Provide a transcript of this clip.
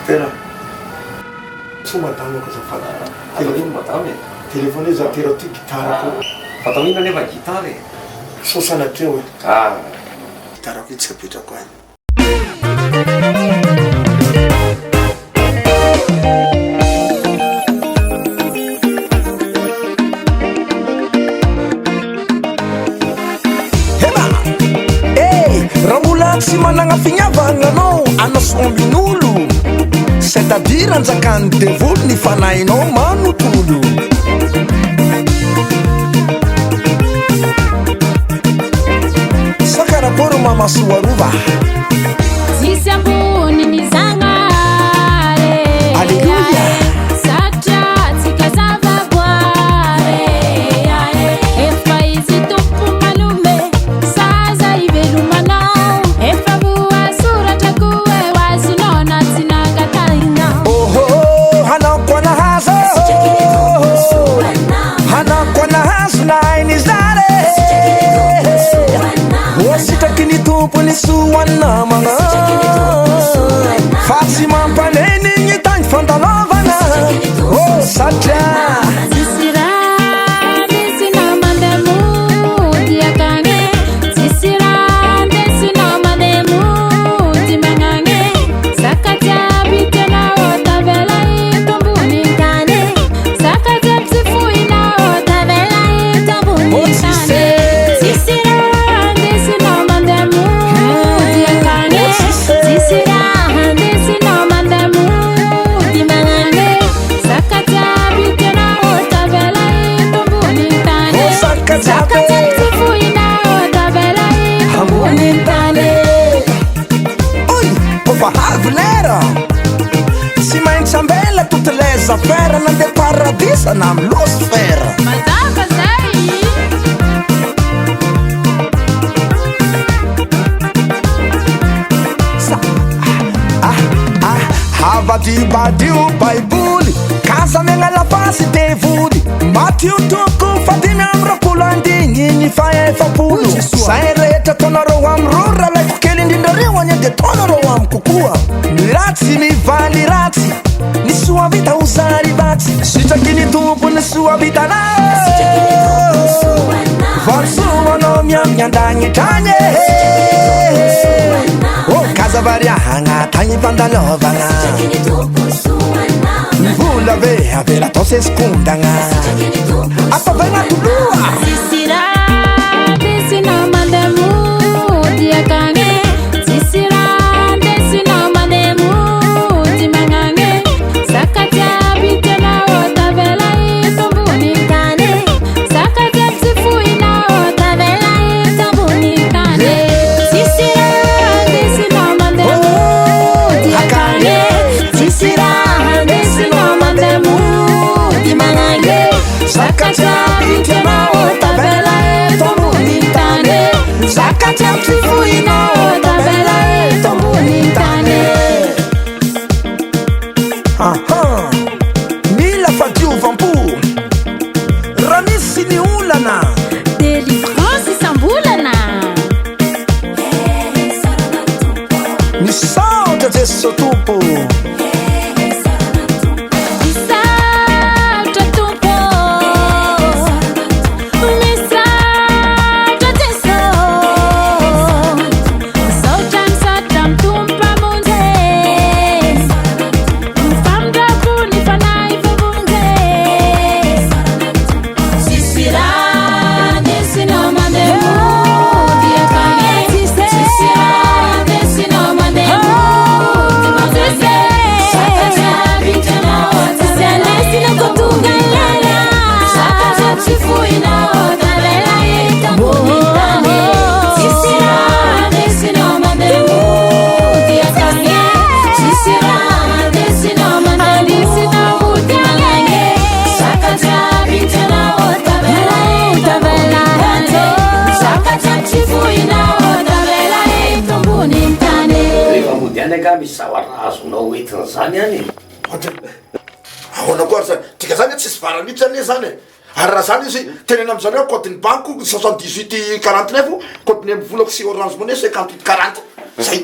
tena tsy madamo ka zafady ino madame telefone za tera ty gitarako fatao ina nefa gitara e sosanatreo ah gitarako io tsy apetrako any tsy managna fignavagna anao anasoambin'olo c'est-à-dire anjakany devoly ny fanahinao manotolo sakarakory mamasoarova sisy ambony ny zagnare alleluia satria tsika zavaboare efa izy tompo malume saza ivelomanao efa voasoratra koe hoazinao natsinangataina oho hanako nahazo hanako nahazo nainy zare ositraky ny tompony soannamagna fa tsy mampanenigny tany fandalovana o satria sisy raha ndesinao mandeha mody akagny sisy raha ndesinao mandeha mody magnagny saka jiaby tianao tavela ito ambony tany saka jiaby tsy fohinao tavela ito ambony tany sisy raha ndesinao mandeha mody akagny sisy raha ndesinao mandeha mody magnagny saka jiaby tianao tavela ito ambony tany saka saka jiaby jiaby tsy fohinao tavela ito ambony tany Oi, kofa avy lera tsy maintsy ambela toutes les affaires nandeha paradisa na amy losfera mazava zay havadybadio baiboly kaza megnalafasy devoly matio toko fatimy amy rapolo andigny ny fa efapolo zay rehetra taonareo amy ro raha laiko kely indrindrareo any de taonareo amy kokoa ratsy mivaly ratsy ny soa vita ho zary vatsy sitraky ny tompo ny soa vitanao varosoanao miamy andagnitrany o kazavariahagna tagny fandalovagna vola ve avela tao seskondagna apavagna toloa sisy raha ndesinao mandeha mody akagny sisy raha ndesinao mandeha mody magnagny saka jiaby tianao tavela ito ambony tany saka jiaby tsy fohinao tavela ito ambony tany sisy raha ndesinao mandeha mody akagny sisy raha ndesinao mandeha mody magnagny saka jiaby tianao tavela ito ambony tany saka jiaby tsy fohinao tavela ito ambony tany aha mila fadiovampo raha misy ny olana délivrance isambolana ny saotra jeso tompo misaotra tompo misaotra jeso misaotra misaotra mitompo amonjy mifamindrakony fanahy fambonjy sisy raha ndesinao mandeha mody akagny sisy raha ndesinao mandeha mody magnagny saka jiaby tianao sisy alesina kotonga lala saka jiaby tsy fohinao tavela ito ambony tany sisy raha ndesinao mandeha mody akagny sisy raha ndesinao mandeha mody magnagny saka jiaby tianao tavela ito ambony tany saka jiaby tsy fohinao tavela ito ambony tany rehefa mody any anga misy zavarahazonao entina zany any ahoana koa ary zany tika zany tsisy varamihitsy ane zany ary raha zany izy tenena am'zany hoe code ny banko 78 49 code ny amy volako sy orange monnaie 58 40 zay